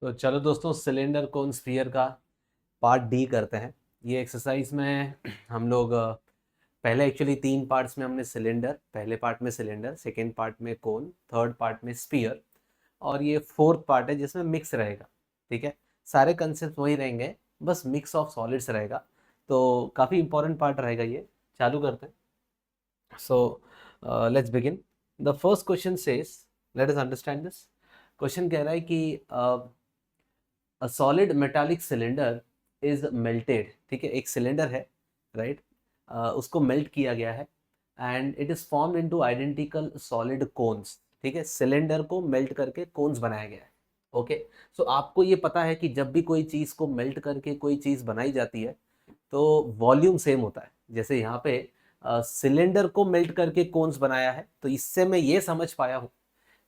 तो चलो दोस्तों, सिलेंडर कोन स्फीयर का पार्ट डी करते हैं। ये एक्सरसाइज में हम लोग पहले एक्चुअली 3 पार्ट्स में हमने सिलेंडर, पहले पार्ट में सिलेंडर, सेकेंड पार्ट में कोन, थर्ड पार्ट में स्फीयर, और ये फोर्थ पार्ट है जिसमें मिक्स रहेगा। ठीक है, सारे कंसेप्ट वही रहेंगे, बस मिक्स ऑफ सॉलिड्स रहेगा। तो काफ़ी इंपॉर्टेंट पार्ट रहेगा ये। चालू करते हैं। So let's begin. The first question says, let us understand this. Question कह रहा है कि a solid metallic cylinder is melted. ठीक है, एक सिलेंडर है, राइट, उसको मेल्ट किया गया है and it is formed into identical solid cones. ठीक है, सिलेंडर को मेल्ट करके कोन्स बनाया गया है। ओके, सो आपको ये पता है कि जब भी कोई चीज़ को मेल्ट करके कोई चीज़ बनाई जाती है तो वॉल्यूम सेम होता है। जैसे यहाँ पे सिलेंडर को मेल्ट करके कोन्स बनाया है, तो इससे मैं ये समझ पाया हूँ,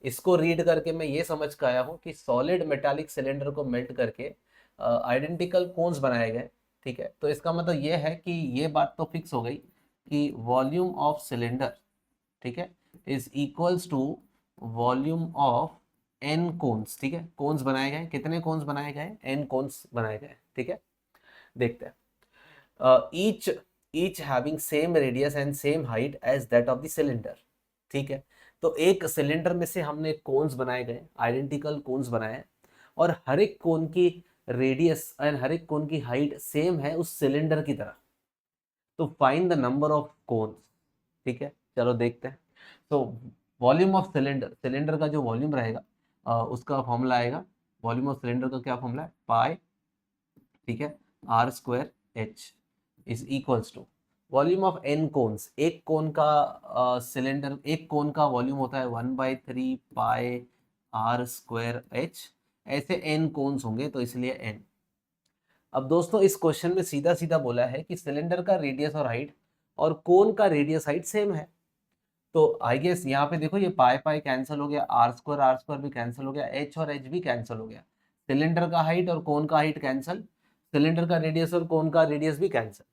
इसको रीड करके मैं ये समझ के आया हूँ कि सॉलिड मेटालिक सिलेंडर को मेल्ट करके आइडेंटिकल कोन्स बनाए गए। ठीक है, तो इसका मतलब ये है कि ये बात तो फिक्स हो गई कि वॉल्यूम ऑफ सिलेंडर, ठीक है, is equals to volume of n cones. ठीक है, कोन्स बनाए गए, कितने कोन्स बनाए गए? एन कोन्स बनाए गए। ठीक है, देखते हैं। Each each having same radius and same height as that of the cylinder. ठीक है, तो एक सिलेंडर में से हमने कोन्स बनाए गए, आइडेंटिकल कोन्स बनाए, और हर एक कोन की रेडियस एंड हर एक कोन की हाइट सेम है उस सिलेंडर की तरह। तो find the number of cons. ठीक है, चलो देखते हैं। तो वॉल्यूम ऑफ सिलेंडर, सिलेंडर का जो वॉल्यूम रहेगा उसका फॉर्मूला आएगा। वॉल्यूम ऑफ सिलेंडर का क्या फॉर्मूला है? पाई, ठीक है, r square h is equals to volume of n cones. एक कोन का सिलेंडर, एक कोन का वॉल्यूम होता है 1/3 पाई आर स्क्वायर एच। ऐसे एन कोन्स होंगे तो इसलिए एन। अब दोस्तों, इस क्वेश्चन में सीधा सीधा बोला है कि सिलेंडर का रेडियस और हाइट और कोन का रेडियस हाइट सेम है। तो आई गेस यहाँ पे देखो, ये पाई पाई कैंसिल हो गया, आर स्क्वायर भी कैंसिल हो गया, एच और एच भी कैंसिल हो गया। सिलेंडर का हाइट और कोन का हाइट कैंसिल, सिलेंडर का रेडियस और कोन का रेडियस भी कैंसिल।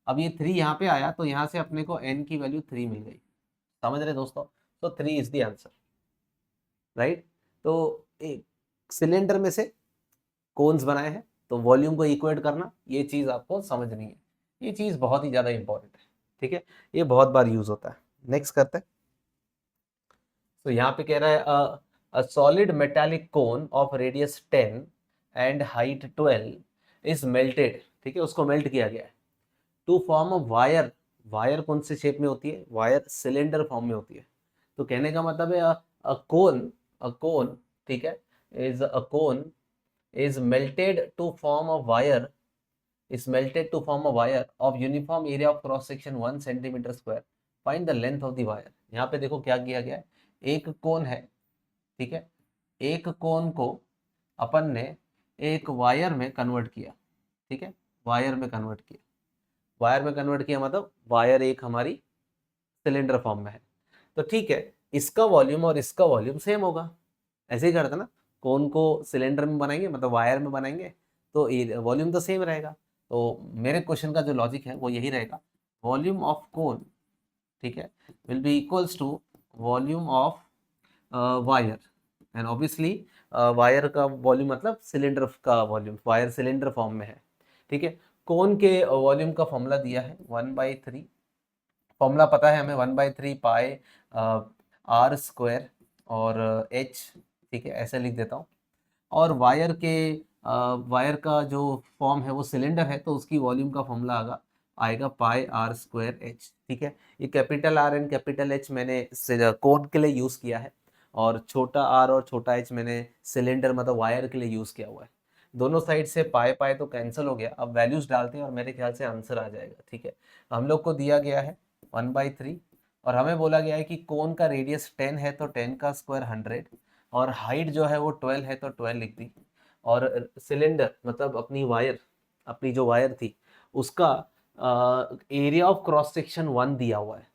अब ये 3 यहाँ पे आया तो यहाँ से अपने को एन की वैल्यू 3 मिल गई। समझ रहे दोस्तों? तो 3 इज द आंसर, राइट। तो एक सिलेंडर में से कोन्स बनाए हैं तो वॉल्यूम को इक्वेट करना, ये चीज़ आपको समझनी है। ये चीज़ बहुत ही ज़्यादा इंपॉर्टेंट है। ठीक है, ये बहुत बार यूज होता है। नेक्स्ट करते हैं। तो यहाँ पे कह रहा है a solid metallic cone of radius 10 and height 12 is melted. ठीक है, उसको मेल्ट किया गया है to form a wire. Wire कौन से शेप में होती है? वायर सिलेंडर फॉर्म में होती है। तो कहने का मतलब है अ कोन, ठीक है, is a cone is melted to form a wire is melted to form a wire of uniform area of cross section 1 centimeter square. Find the length of the wire. यहाँ पे देखो क्या किया गया है, एक कोन है, ठीक है, एक कोन को अपन ने एक वायर में कन्वर्ट किया। ठीक है, वायर में कन्वर्ट किया, वायर में कन्वर्ट किया मतलब वायर एक हमारी सिलेंडर फॉर्म में है। तो ठीक है, इसका वॉल्यूम और इसका वॉल्यूम सेम होगा। ऐसे ही करते ना, कोन को सिलेंडर में बनाएंगे मतलब वायर में बनाएंगे तो वॉल्यूम तो सेम रहेगा। तो मेरे क्वेश्चन का जो लॉजिक है वो यही रहेगा, वॉल्यूम ऑफ कोन, ठीक है, will be equals to volume of wire. And obviously wire का वॉल्यूम मतलब सिलेंडर का वॉल्यूम, वायर सिलेंडर फॉर्म में है। ठीक है, कोन के वॉल्यूम का फॉर्मूला दिया है 1/3, फॉर्मूला पता है हमें, 1/3 पाई आर स्क्वायर और एच। ठीक है, ऐसे लिख देता हूँ। और वायर का जो फॉर्म है वो सिलेंडर है तो उसकी वॉल्यूम का फॉर्मूला आएगा पाई आर स्क्वायर एच। ठीक है, ये capital R and capital H मैंने कोन के लिए यूज़ किया है, और छोटा आर और छोटा एच मैंने सिलेंडर मतलब वायर के लिए यूज़ किया हुआ है। दोनों साइड से पाई पाई तो कैंसिल हो गया। अब वैल्यूज डालते हैं और मेरे ख्याल से आंसर आ जाएगा। ठीक है, हम लोग को दिया गया है 1/3, और हमें बोला गया है कि कोन का रेडियस 10 है तो 10 का स्क्वायर 100, और हाइट जो है वो 12 है तो 12 लिख दी। और सिलेंडर मतलब अपनी वायर, अपनी जो वायर थी उसका एरिया ऑफ क्रॉस सेक्शन 1 दिया हुआ है।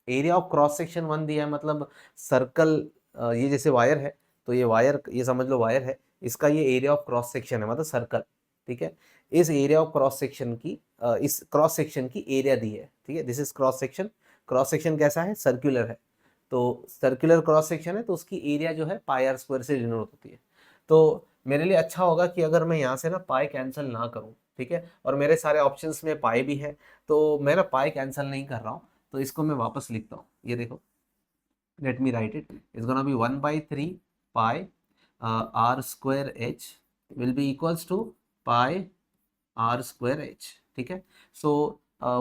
एरिया ऑफ क्रॉस सेक्शन 1 दिया है मतलब सर्कल, ये जैसे वायर है तो ये वायर, ये समझ लो वायर है, इसका ये एरिया ऑफ क्रॉस सेक्शन है मतलब सर्कल। ठीक है, इस एरिया ऑफ क्रॉस सेक्शन की इस क्रॉस सेक्शन की एरिया दी है। ठीक है, this is cross section. Cross section कैसा है? सर्कुलर है। तो सर्कुलर क्रॉस सेक्शन है तो उसकी एरिया जो है पाई आर स्क्वायर से डिनोट होती है। तो मेरे लिए अच्छा होगा कि अगर मैं यहाँ से ना पाई कैंसिल ना करूँ, ठीक है, और मेरे सारे ऑप्शंस में पाई भी है, तो मैं ना पाई कैंसिल नहीं कर रहा हूँ, तो इसको मैं वापस लिखता हूँ। ये देखो, let me write it. It's gonna be 1 by 3 pi r square h will be equals to pi r square h, ठीक है। So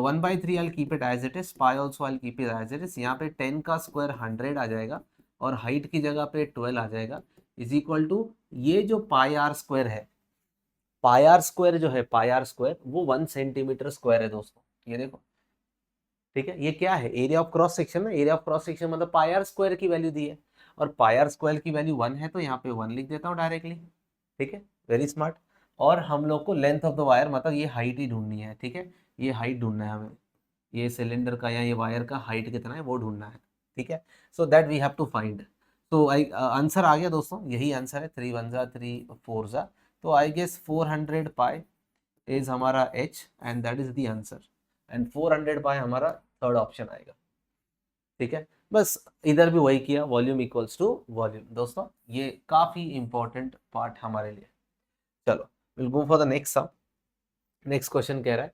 1 by 3 I'll keep it as it is, pi also I'll keep it as it is। यहाँ पे 10 का square 100 आ जाएगा और height की जगह पे 12 आ जाएगा, इज इक्वल टू ये जो पाई आर स्क्वायर है, पाई आर स्क्वायर जो है, पाई आर स्क्वायर वो 1 सेंटीमीटर स्क्वायर है दोस्तों, ये देखो, ठीक है। ये क्या है, एरिया ऑफ क्रॉस सेक्शन ना, एरिया ऑफ क्रॉस सेक्शन मतलब पाई आर स्क्वायर की वैल्यू दी है, और पाई आर स्क्वायर की वैल्यू 1 है, तो यहाँ पे 1 लिख देता हूँ डायरेक्टली, ठीक है, वेरी स्मार्ट। और हम लोग को लेंथ ऑफ द वायर मतलब ये हाइट ही ढूंढनी है, ठीक है, ये हाइट ढूंढना है हमें, ये सिलेंडर का या ये वायर का हाइट कितना है वो ढूंढना है, ठीक है। So that we have to find. तो आई आंसर आ गया दोस्तों, यही आंसर है, 3 1 जा 3 4 जा, तो आई गेस 400 पाई इज हमारा H and that is the answer, and 400 पाई हमारा थर्ड ऑप्शन आएगा, ठीक है। बस इधर भी वही किया, वॉल्यूम इक्वल्स टू वॉल्यूम। दोस्तों ये काफी इंपॉर्टेंट पार्ट हमारे लिए। चलो will go for the next sum. Next question कह रहा है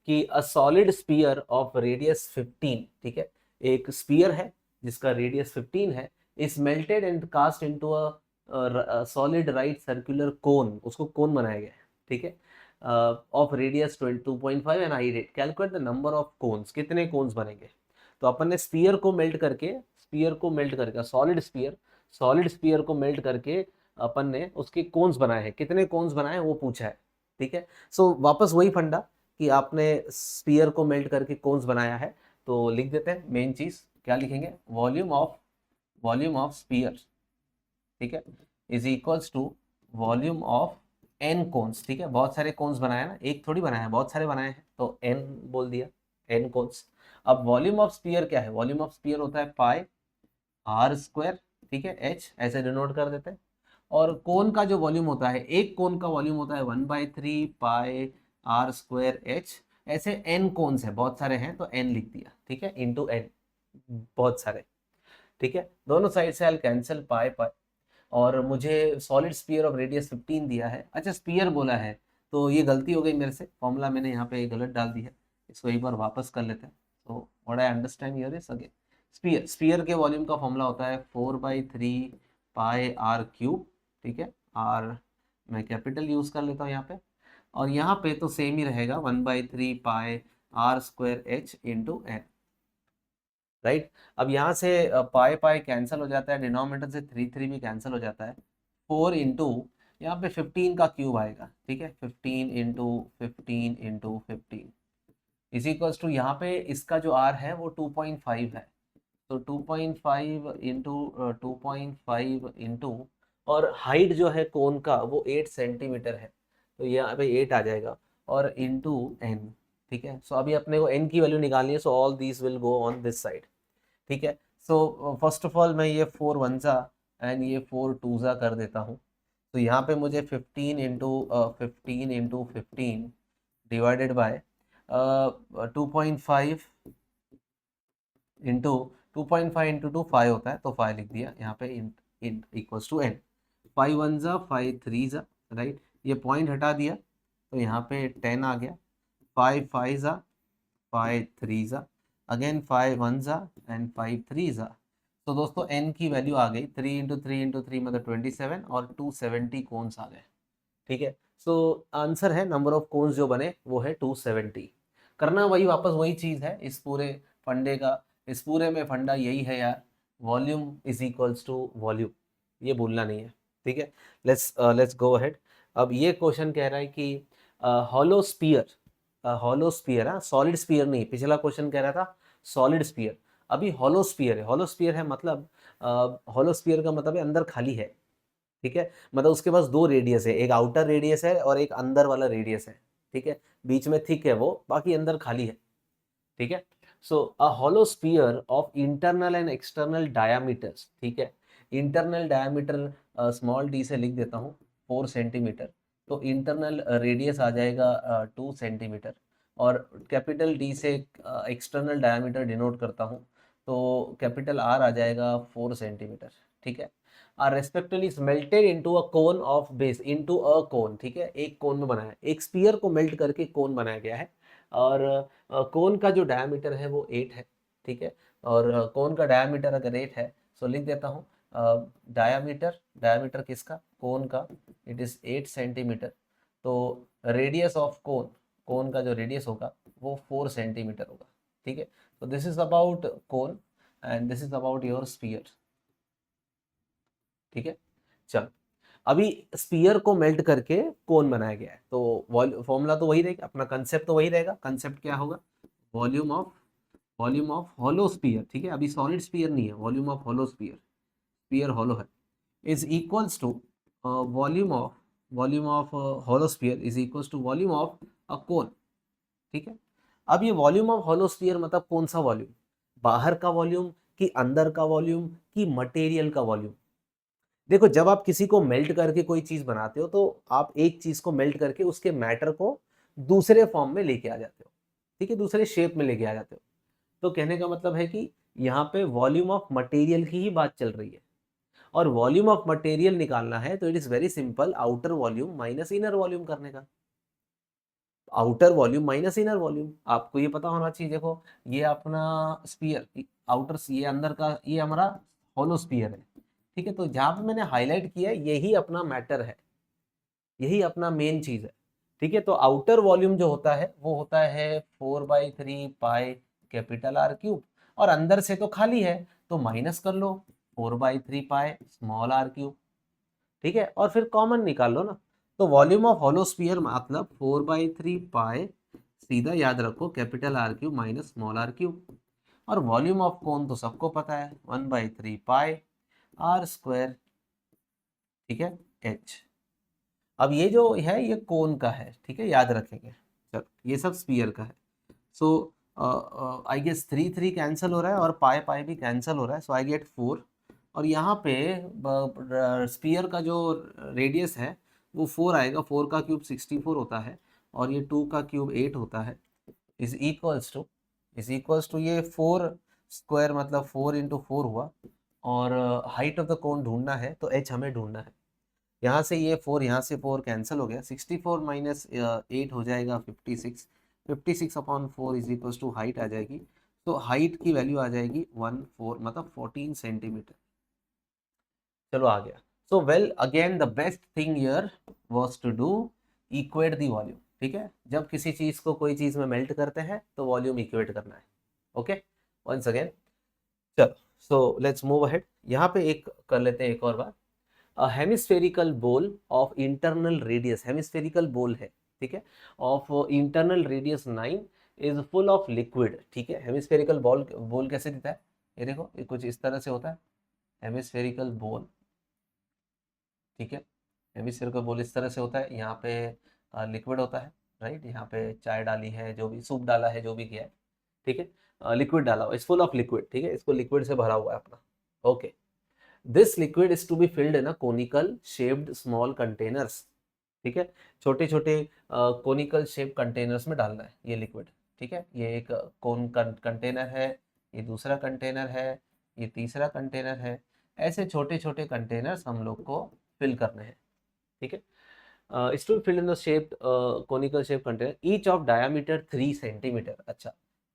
कि a solid sphere of radius 15, ठीक है, एक स्पीयर है जिसका रेडियस 15 है, is melted and cast into a solid right circular cone, उसको कोन बनाया गया है, ठीक है, of radius 2.5 and height 8, calculate the number of cones, कितने कोन्स बनेंगे। तो अपन ने स्पीयर को मेल्ट करके, स्पीयर को मेल्ट करके, सॉलिड स्पीयर को मेल्ट करके अपन ने उसके कोन्स बनाए हैं, कितने कोन्स बनाए हैं वो पूछा है, ठीक है। सो वापस वही फंडा कि आपने स्पीयर को मेल्ट करके कोन्स बनाया है, तो लिख देते हैं मेन चीज, क्या लिखेंगे, वॉल्यूम ऑफ स्पीयर, ठीक है, is equals to volume of n cones, ठीक है, बहुत सारे कोन्स बनाए ना, एक थोड़ी बनाया है, बहुत सारे बनाए हैं, तो एन बोल दिया, एन कोन्स। अब वॉल्यूम ऑफ स्पीयर क्या है, वॉल्यूम ऑफ स्पीयर होता है पाई आर स्क्वायर, ठीक है, एच ऐसे डिनोट कर देते हैं। और कोन का जो वॉल्यूम होता है, एक कोन का वॉल्यूम होता है 1/3 पाई आर स्क्वायर एच, ऐसे एन कोन्स है, बहुत सारे हैं तो एन लिख दिया, ठीक है, इंटू एन, बहुत सारे, ठीक है। दोनों साइड से आई कैंसिल पाई पाई, और मुझे सॉलिड स्पीयर ऑफ रेडियस 15 दिया है, अच्छा स्पीयर बोला है, तो ये गलती हो गई मेरे से, फॉर्मूला मैंने यहाँ पे गलत डाल दी है, इसको एक बार वापस कर लेते हैं। तो what I understand here is again, sphere के वॉल्यूम का फॉर्मूला होता है 4/3 पाई आर क्यूब, ठीक है, आर मैं कैपिटल यूज कर लेता हूँ यहाँ पे, और यहाँ पे तो सेम ही रहेगा 1/3 pi R square H into N, right. अब यहाँ से पाई पाई कैंसिल हो जाता है, डिनोमिनेटर से 3 3 भी कैंसिल हो जाता है, 4 इंटू यहाँ पे 15 का क्यूब आएगा, ठीक है, 15 इंटू 15 इज इक्वल्स टू, यहाँ पे इसका जो आर है वो 2.5 है, तो 2.5 इंटू 2.5 इंटू, और हाइट जो है कोन का वो 8 सेंटीमीटर है, तो यहाँ पे 8 आ जाएगा, और इंटू एन, ठीक है। सो अभी अपने को एन की वैल्यू निकालनी है, so all these will go on this side, ठीक है। सो फर्स्ट ऑफ ऑल मैं ये 4 1 सा एंड ये 4 2 सा कर देता हूँ, तो यहाँ पे मुझे 15 into 15 divided by 2.5 into 2.5 into 2 5 होता है, तो 5 लिख दिया यहाँ पे, इन इक्वल्स टू एन, 5 1 जा 5 3 जा, राइट, ये पॉइंट हटा दिया तो यहाँ पे 10 आ गया, 5 5 जा 5 3 जा, अगेन 5 1 जा एंड 5 3 जा। तो दोस्तों n की वैल्यू आ गई 3 इंटू 3 इंटू 3 मतलब 27, और 270 कोन्स आ गए, ठीक है। सो आंसर है, नंबर ऑफ कोन्स जो बने वो है 270। करना वही, वापस वही चीज़ है इस पूरे फंडे का, इस पूरे में फंडा यही है यार, volume is equals to volume, ये भूलना नहीं है, ठीक है। Let's go ahead. अब ये क्वेश्चन कह रहा है कि हॉलो स्पीयर, हॉलो स्पीयर, हाँ सॉलिड स्पीयर नहीं, पिछला क्वेश्चन कह रहा था सॉलिड स्पीयर, अभी हॉलो स्पीयर है। हॉलो स्पीयर है मतलब, हॉलो स्पीयर का मतलब है अंदर खाली है, ठीक है, मतलब उसके पास दो रेडियस है, एक आउटर रेडियस है और एक अंदर वाला रेडियस है, ठीक है, बीच में थिक है वो, बाकी अंदर खाली है, ठीक है। So a hollow sphere of internal and external diameters, ठीक है, इंटरनल डायामीटर स्मॉल डी से लिख देता हूँ 4 सेंटीमीटर, तो इंटरनल रेडियस आ जाएगा 2 सेंटीमीटर, और कैपिटल डी से एक्सटर्नल डायामीटर डिनोट करता हूँ, तो कैपिटल आर आ जाएगा 4 सेंटीमीटर, ठीक है। Are respectively melted into a cone of base, into a cone, ठीक है, एक कोन में बनाया, एक स्पीयर को मेल्ट करके कोन बनाया गया है। और कोन का जो डायमीटर है वो 8 है, ठीक है। और कोन का डायमीटर अगर 8 है, सो लिख देता हूँ डायमीटर, डायमीटर किसका, कोन का, इट इज 8 सेंटीमीटर। तो रेडियस ऑफ कोन, कोन का जो रेडियस होगा वो 4 सेंटीमीटर होगा, ठीक है। तो this is about cone and this is about your sphere, ठीक है। चल, अभी स्पीयर को मेल्ट करके कोन बनाया गया है, तो फॉर्मूला तो वही रहेगा, अपना कंसेप्ट तो वही रहेगा। कंसेप्ट क्या होगा, वॉल्यूम ऑफ हॉलो स्पीयर, ठीक है। अभी सॉलिड स्पीयर नहीं है, volume of hollow sphere, sphere hollow है, is equals to volume of hollow sphere is equals to volume of a cone, ठीक है। अब ये वॉल्यूम ऑफ हॉलो स्फीयर मतलब कौन सा वॉल्यूम, बाहर का वॉल्यूम कि अंदर का वॉल्यूम कि मटेरियल का वॉल्यूम। देखो, जब आप किसी को मेल्ट करके कोई चीज बनाते हो तो आप एक चीज को मेल्ट करके उसके मैटर को दूसरे फॉर्म में लेके आ जाते हो, ठीक है, दूसरे शेप में लेके आ जाते हो। तो कहने का मतलब है कि यहाँ पे वॉल्यूम ऑफ मटेरियल की ही बात चल रही है, और वॉल्यूम ऑफ मटेरियल निकालना है तो it is very simple, outer volume minus inner volume करने का। Outer volume minus inner volume, आपको ये पता होना चाहिए। देखो, ये अपना स्पीयर आउटर, ये अंदर का, ये हमारा होलो स्पीयर है, ठीक है। तो जहां पे मैंने हाईलाइट किया है यही अपना मैटर है, यही अपना मेन चीज है, ठीक है। तो आउटर वॉल्यूम जो होता है वो होता है 4/3 पाई कैपिटल आर क्यूब, और अंदर से तो खाली है तो माइनस कर लो 4/3 पाई स्मॉल आर क्यूब, ठीक है, और फिर कॉमन निकाल लो ना। तो वॉल्यूम ऑफ होलो स्फीयर मतलब 4/3 पाई, सीधा याद रखो capital R cube minus small r cube. और वॉल्यूम ऑफ कोन तो सबको पता है 1/3 पाई आर स्क्वायर, ठीक है, एच। अब ये जो है ये कोन का है, ठीक है, याद रखेंगे। चलो, ये सब स्फीयर का है। सो आई गेस 3 कैंसिल हो रहा है और पाई पाई भी कैंसिल हो रहा है, सो आई गेट 4। और यहाँ पे स्पीयर का जो रेडियस है वो 4 आएगा, 4 का क्यूब 64 होता है, और ये 2 का क्यूब 8 होता है, इज इक्वल्स टू ये 4 स्क्वायर मतलब 4 इंटू 4 हुआ। और हाइट ऑफ द कोन ढूंढना है तो एच हमें ढूंढना है। यहाँ से ये 4, यहाँ से 4 कैंसिल हो गया, 64 माइनस 8 हो जाएगा 56, 56/4 इज इक्वल टू हाइट आ जाएगी। तो हाइट की वैल्यू आ जाएगी 14 मतलब 14 सेंटीमीटर। चलो आ गया। So well again the best thing here was to do equate the volume, ठीक है। जब किसी चीज को कोई चीज में मेल्ट करते हैं तो वॉल्यूम इक्वेट करना है, ओके। वंस अगेन, चलो, सो लेट्स मूव अहेड। यहाँ पे एक कर लेते हैं एक और बार। Hemispherical bowl of internal radius, hemispherical bowl है, ठीक है, of internal radius 9 is full of liquid, ठीक है। हेमिस्फेरिकल बॉल बोल कैसे दिखता है, ये देखो, ये कुछ इस तरह से होता है हेमिस्फेरिकल बोल, ठीक है। हेमिस्फेरिकल बोल इस तरह से होता है, यहाँ पे लिक्विड होता है, राइट। यहाँ पे चाय डाली है, जो भी सूप डाला है, जो भी किया है, ठीक है, लिक्विड डाला हुआ, इट्स फुल ऑफ लिक्विड, ठीक है, इसको लिक्विड से भरा हुआ है अपना, okay. This liquid is to be filled in a conical shaped small containers, ठीक है, छोटे छोटे कोनिकल शेप कंटेनर्स में डालना है ये लिक्विड, ठीक है। ये एक कोन कंटेनर है, ये दूसरा कंटेनर है, ये तीसरा कंटेनर है, ऐसे छोटे छोटे कंटेनर्स हम लोग को फिल करने हैं, ठीक है। Is to fill in the shape conical shape container each of diameter 3 centimetre. अच्छा,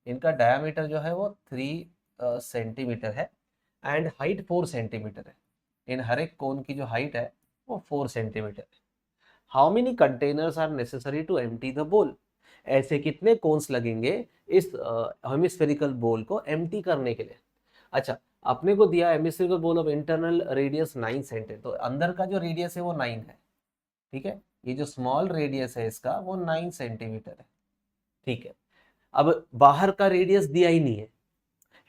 इनका डायामीटर जो है वो 3 सेंटीमीटर है एंड हाइट 4 सेंटीमीटर है। इन हर एक कोन की जो हाइट है वो 4 सेंटीमीटर है। How many containers are necessary to empty the bowl, ऐसे कितने कोन्स लगेंगे इस हेमिस्फेरिकल बोल को एम्प्टी करने के लिए। अच्छा, अपने को दिया hemispherical bowl of internal radius 9 centimetre, तो अंदर का जो रेडियस है वो 9 है, ठीक है। ये जो स्मॉल रेडियस है इसका वो 9 सेंटीमीटर है, ठीक है। अब बाहर का रेडियस दिया ही नहीं है,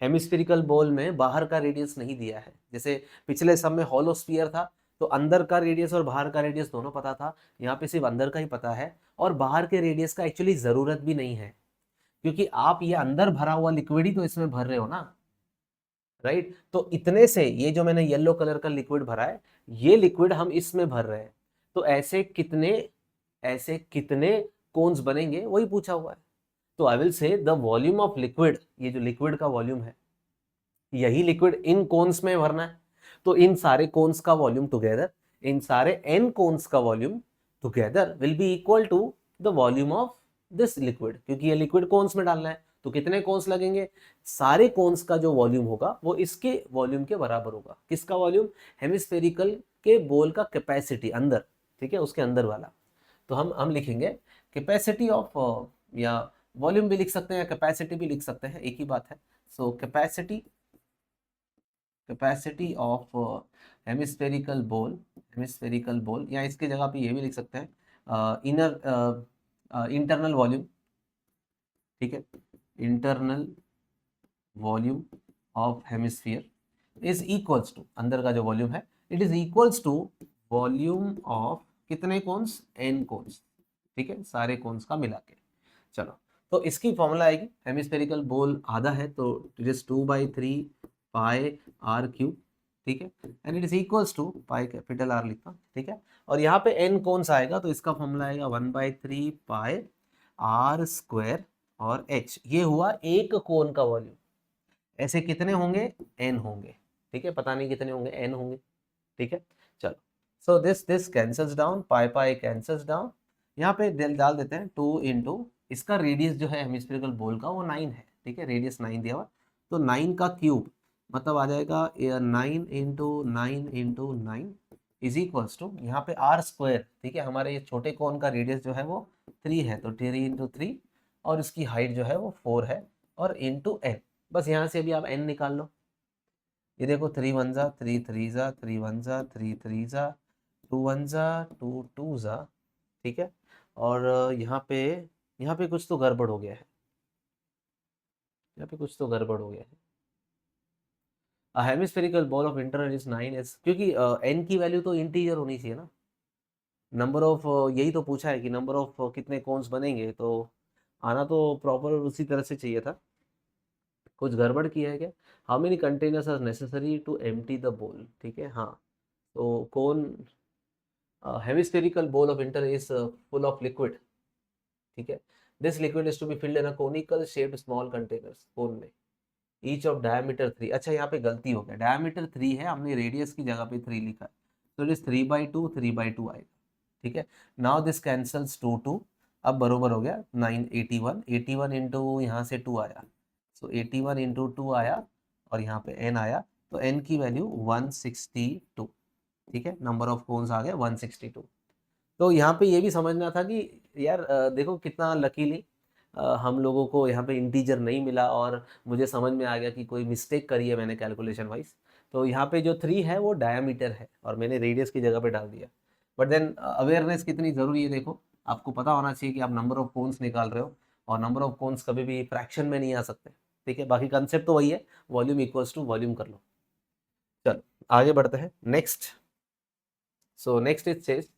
हेमिस्फेरिकल बॉल में बाहर का रेडियस नहीं दिया है। जैसे पिछले सब में हॉलो स्फीयर था तो अंदर का रेडियस और बाहर का रेडियस दोनों पता था, यहाँ पे सिर्फ अंदर का ही पता है, और बाहर के रेडियस का एक्चुअली जरूरत भी नहीं है, क्योंकि आप ये अंदर भरा हुआ लिक्विड ही तो इसमें भर रहे हो ना, राइट। तो इतने से ये जो मैंने येलो कलर का लिक्विड भरा है, ये लिक्विड हम इसमें भर रहे हैं, तो ऐसे कितने कोन्स बनेंगे वही पूछा हुआ है। तो I will say the volume of liquid, ये जो लिक्विड का वॉल्यूम है, यही लिक्विड इन कोन्स में भरना है। तो इन सारे कोन्स का वॉल्यूम टुगेदर, इन सारे n कोन्स का volume together will be equal to the volume of this liquid, क्योंकि ये लिक्विड कोन्स में डालना है तो कितने कोन्स लगेंगे, सारे कोन्स का जो वॉल्यूम होगा वो इसके वॉल्यूम के बराबर होगा। किसका वॉल्यूम, हेमिस्फेरिकल के बोल का कैपेसिटी अंदर, ठीक है, उसके अंदर वाला। तो हम लिखेंगे कैपेसिटी ऑफ, या वॉल्यूम भी लिख सकते हैं, कैपेसिटी भी लिख सकते हैं, एक ही बात है। सो कैपेसिटी ऑफ हेमिस्फेरिकल बोल, या इसके जगह पे ये भी लिख सकते हैं इंटरनल वॉल्यूम, ठीक है, internal volume of hemisphere is equals to, अंदर का जो वॉल्यूम है it is equals to volume of कितने कोन्स, n कोन्स, ठीक है, सारे कोन्स का मिला के। चलो, तो इसकी फॉर्मूला आएगी, हेमिस्फेरिकल बोल आधा है तो it is 2/3 pi r cube, ठीक है, and it is equals to pi capital R लिखा, ठीक है, और यहाँ पे n कोन्स आएगा तो इसका फॉर्मूला आएगा 1/3 पाई आर स्क्वायर और h, ये हुआ एक कोन का वॉल्यूम। ऐसे कितने होंगे, n होंगे, ठीक है, पता नहीं कितने होंगे, n होंगे, ठीक है। चलो, so this cancels down, pi cancels down, यहाँ पे डाल देते हैं 2 इंटू इसका रेडियस जो है हेमिस्फेरिकल बोल का वो 9 है, ठीक है, रेडियस 9 दिया हुआ, तो 9 का क्यूब मतलब आ जाएगा 9 इंटू 9 इज इक्वल्स टू यहाँ पे आर स्क्वायर, ठीक है, हमारे ये छोटे कोन का रेडियस जो है वो 3 है तो 3 इंटू 3 और इसकी हाइट जो है वो 4 है और इंटू n, बस यहाँ से भी आप n निकाल लो। ये देखो 3 1 जा 3 3 जा 3 1 जा 3 3 जा 2 1 जा 2 2 जा, ठीक है, और यहाँ पे कुछ तो गड़बड़ हो गया है, यहाँ पे कुछ तो गड़बड़ हो गया है। Hemispherical ball of internal is 9s, क्योंकि n की वैल्यू तो इंटीजर होनी चाहिए ना, नंबर ऑफ, यही तो पूछा है कि नंबर ऑफ कितने कोन्स बनेंगे, तो आना तो प्रॉपर उसी तरह से चाहिए था, कुछ गड़बड़ किया है क्या। How many containers are necessary to empty the bowl, ठीक है, हाँ, तो cone hemispherical bowl of inter is full of liquid, ठीक है, this liquid is to be filled in a conical shaped small containers, cone में, each of diameter 3, अच्छा यहाँ पे गलती हो गया, डायमीटर 3 है, हमने रेडियस की जगह पे 3 लिखा है, तो इट इज 3/2 आएगा, ठीक है। नाउ दिस कैंसल्स 2 2, अब बरोबर हो गया 9 81 इंटू यहाँ से 2 आया, सो 81 इंटू 2 आया और यहाँ पे n आया, तो n की वैल्यू 162, ठीक है, नंबर ऑफ कोन्स आ गए 162। तो यहाँ पे ये भी समझना था कि यार देखो कितना लकीली हम लोगों को यहाँ पे इंटीजर नहीं मिला और मुझे समझ में आ गया कि कोई मिस्टेक करी है मैंने कैलकुलेशन वाइज, तो यहाँ पे जो 3 है वो डायमीटर है और मैंने रेडियस की जगह पे डाल दिया। बट देन अवेयरनेस कितनी ज़रूरी है, देखो आपको पता होना चाहिए कि आप नंबर ऑफ कोन्स निकाल रहे हो और नंबर ऑफ कोन्स कभी भी फ्रैक्शन में नहीं आ सकते, ठीक है, बाकी कंसेप्ट तो वही है, वॉल्यूम इक्वल्स टू वॉल्यूम कर लो। चलो आगे बढ़ते हैं, next. So next it says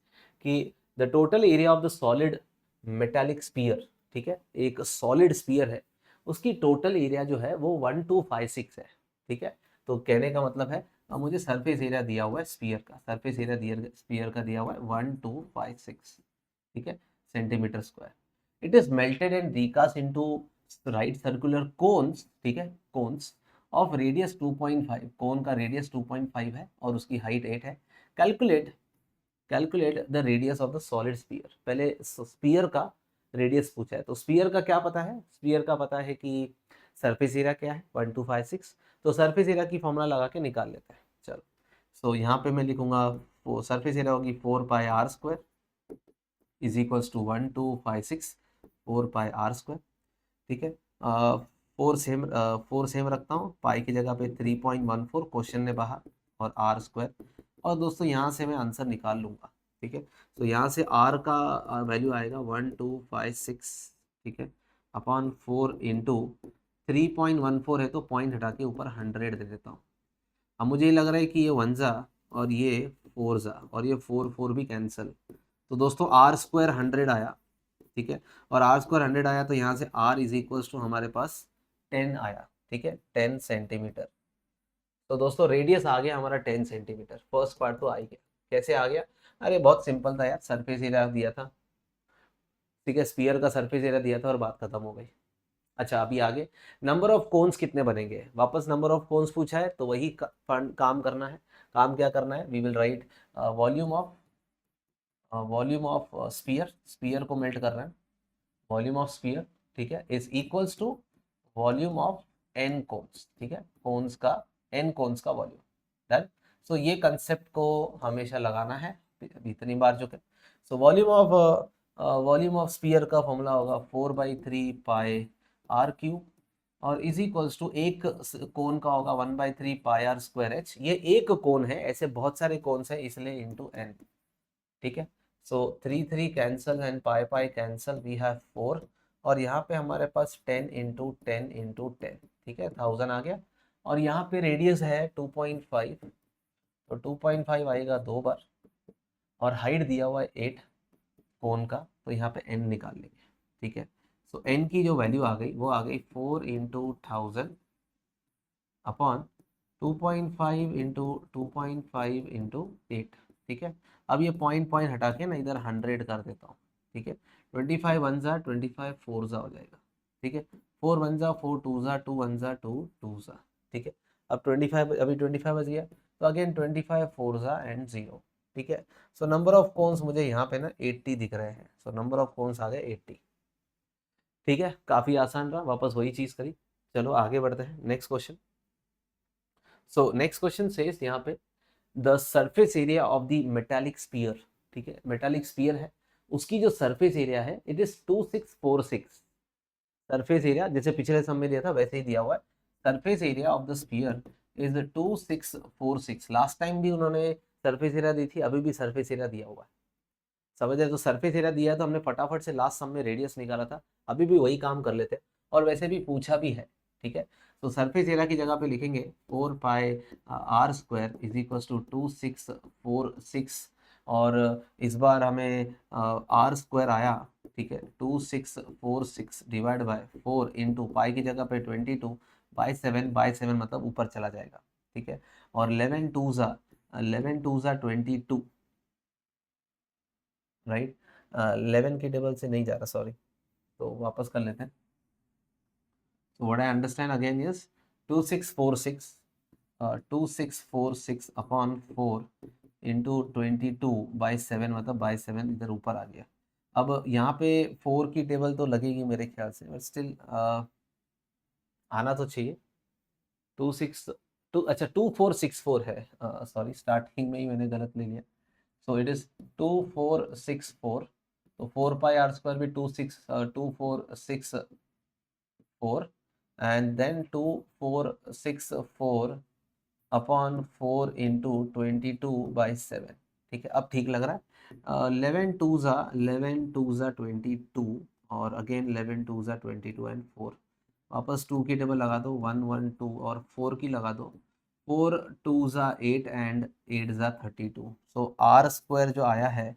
कि the total area of the solid metallic sphere, ठीक है, एक सॉलिड स्पीयर है, उसकी टोटल एरिया जो है वो 1256 है, ठीक है, तो कहने का मतलब है अब मुझे सरफेस एरिया दिया हुआ है स्पीयर का, सरफेस एरिया दिया स्पीयर का दिया हुआ है 1256, ठीक है, centimetre square. It is melted and recast into right circular cones, ठीक है, कोन्स ऑफ रेडियस 2.5, कोन का रेडियस 2.5 है और उसकी हाइट 8 है। Calculate the radius of the solid sphere, पहले स्पीयर का रेडियस पूछा है, तो स्पीयर का क्या पता है, स्पीयर का पता है कि सरफेस एरिया क्या है 1256, तो सरफेस एरिया की फॉर्मूला लगा के निकाल लेते हैं। चलो, सो यहाँ पे मैं लिखूंगा सरफेस एरिया होगी 4 pi R square is equals to 1256 4 pi R square, ठीक है, 4 सेम रखता हूँ, पाई की जगह पे 3.14 क्वेश्चन ने बाहर और आर स्क्वायर, और दोस्तों यहाँ से मैं आंसर निकाल लूँगा, ठीक है, तो यहाँ से आर का वैल्यू आएगा 1256, ठीक है, अपॉन 4 इंटू 3.14 है तो पॉइंट हटा के ऊपर 100 दे देता हूँ। अब मुझे ये लग रहा है कि ये 1 जा और ये 4 जा और ये 4 4 भी कैंसिल, तो दोस्तों आर स्क्वायर 100 आया, ठीक है, और आर स्क्वायर 100 आया तो यहाँ से आर इज इक्वल्स टू हमारे पास 10 आया, ठीक है, 10 सेंटीमीटर। तो दोस्तों रेडियस आ गया हमारा 10 सेंटीमीटर, फर्स्ट पार्ट तो आ ही गया। कैसे आ गया, अरे बहुत सिंपल था यार, सरफेस एरिया दिया था, ठीक है, स्फीयर का सरफेस एरिया दिया था और बात खत्म हो गई। अच्छा अभी आगे, नंबर ऑफ कोन्स कितने बनेंगे, वापस नंबर ऑफ कोन्स पूछा है तो वही काम करना है। काम क्या करना है, we will write volume of sphere को मेल्ट कर रहे हैं, वॉल्यूम ऑफ स्पीयर, ठीक है, is equals to volume of n cones, ठीक है, कोन्स का एन कोन्स का वॉल्यूम, डन। सो ये कंसेप्ट को हमेशा लगाना है, अभी इतनी बार चुके। सो वॉल्यूम ऑफ स्पीयर का फॉर्मूला होगा 4/3 पाई आर क्यूब, और इज इक्वल्स टू एक कोन का होगा 1/3 पाई आर स्क्वायर एच। ये एक कोन है, ऐसे बहुत सारे कोन्स हैं इसलिए इंटू एन, ठीक है। So 3 cancel and pi pi cancel, we have 4, और यहाँ पे हमारे पास 10 × 10 × 10, ठीक है, 1000 आ गया। और यहाँ पे रेडियस है 2.5, तो 2.5 आएगा 2 बार, और हाइट दिया हुआ है 8 कोन का, तो यहाँ पे n निकाल लेंगे, ठीक है। सो n की जो वैल्यू आ गई वो आ गई 4 × 1000 अपॉन 2.5 × 2.5 × 8, ठीक है। अब ये पॉइंट हटा के ना इधर 100 कर देता हूँ, ठीक है। 25 1 जा 25 4 जा हो जाएगा, ठीक है। 4 1 जा 4 2 जा 2 1 जा 2 2 जा, ठीक है। अब 25, अभी 25 बच गया, तो अगेन 25 4 जा एंड 0, ठीक है। सो नंबर ऑफ कोन्स मुझे यहाँ पे ना 80 दिख रहे हैं, सो नंबर ऑफ कोन्स आ गए 80, ठीक है। काफी आसान रहा, वापस वही चीज करी। चलो आगे बढ़ते हैं, next question. So next question says यहाँ पे the surface area of the metallic sphere, ठीक है, मेटालिक स्पीयर है, उसकी जो सरफेस एरिया है इट इज 2646। सरफेस एरिया जैसे पिछले सम में दिया था वैसे ही दिया हुआ है, surface area of the sphere is 2646। Last time भी उन्होंने सरफेस एरिया दी थी, अभी भी सरफेस एरिया दिया हुआ है, समझ रहे। तो सरफेस एरिया दिया है तो हमने फटाफट से लास्ट सम में रेडियस निकाला था, अभी भी वही काम कर लेते, और वैसे भी पूछा भी है, ठीक है। तो सरफेस एरिया की जगह पे लिखेंगे 4 pi R square is equal to 2646, और इस बार हमें आर स्क्वायर आया, ठीक है, 2646 डिवाइड बाय 4 इंटू पाई की जगह पे 22/7 मतलब ऊपर चला जाएगा, ठीक है। और 11 2 ज़ा 22, राइट, 11 के टेबल से नहीं जा रहा, सॉरी, तो वापस कर लेते हैं। So what I understand again is 2646 upon 4 into 22/7 मतलब बाई 7 इधर ऊपर आ गया। अब यहाँ पे 4 की टेबल तो लगेगी मेरे ख्याल से, बट स्टिल आना तो चाहिए। 2464 है, सॉरी स्टार्टिंग में ही मैंने गलत ले लिया। सो इट इज 2464, तो 4 पाई आर स्क्वायर भी 2464 and then 2464 अपॉन 4 इंटू 22/7, ठीक है। अब ठीक लग रहा है। 11 2 ज़ा 22, और अगेन 11 2 ज़ा 22 एंड 4, वापस 2 की टेबल लगा दो, 1 1 2, और 4 की लगा दो, 4 2 ज़ा 8 एंड 8 ज़ा 32। सो आर स्क्वायर जो आया है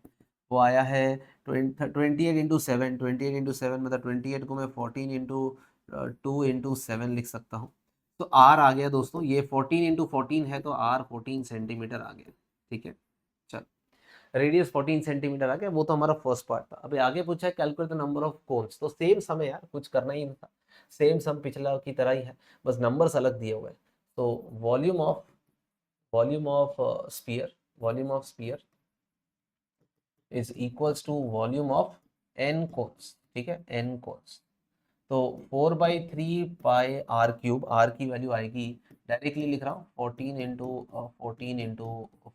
वो आया है 28 × 7, 28 × 7 मतलब 28 को मैं 14 इंटू 2 इंटू 7 लिख सकता हूँ। तो आर आ गया दोस्तों, ये 14 × 14 है, तो आर 14 सेंटीमीटर आ गया, ठीक है। चल, रेडियस 14 सेंटीमीटर आ गया, वो तो हमारा फर्स्ट पार्ट था। अभी आगे पूछा है calculate the number of cons, तो सेम सम है यार, कुछ करना ही नहीं था, सेम सम पिछला की तरह ही है, बस नंबर्स अलग दिए हुए हैं। तो volume of sphere is equals to volume of n cones, ठीक है, एन कोन्स। तो 4/3 पाई आर क्यूब, आर की वैल्यू आएगी, डायरेक्टली लिख रहा हूँ 14 ×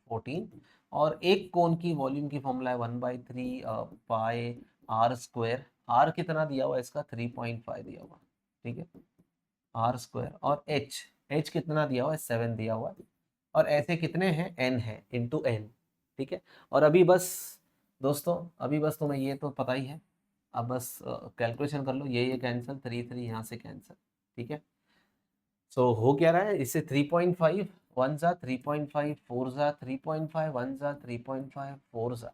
14, और एक कोन की वॉल्यूम की फॉर्मूला है 1/3 पाई आर स्क्वायर। आर कितना दिया हुआ है इसका 3.5 दिया हुआ, ठीक है, आर स्क्वायर, और एच कितना दिया हुआ है 7 दिया हुआ है, और ऐसे कितने हैं n है इंटू n, ठीक है। और अभी बस दोस्तों, अभी बस तुम्हें ये तो पता ही है, अब बस कैलकुलेशन कर लो, ये कैंसिल, 3 3 यहाँ से कैंसिल, ठीक है। सो हो क्या रहा है, इससे 3.5 1 जा 3.5 4 जा 3.5 1 जा 3.5 4 जा,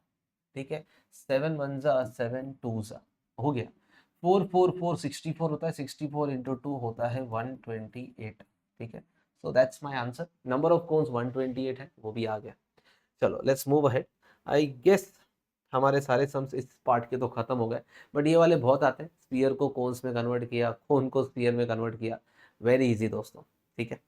ठीक है, 7 1 जा 7 2 जा, हो गया। 4 4 4 64 होता है, 64 इंटू 2 होता है 128, ठीक है। So that's my answer, number of cones 128 है, वो भी आ गया। चलो let's move ahead. I guess हमारे सारे सम्स इस पार्ट के तो खत्म हो गए, बट ये वाले बहुत आते हैं, स्फीयर को कोन्स में कन्वर्ट किया, कोन को स्फीयर में कन्वर्ट किया, वेरी इजी दोस्तों, ठीक है।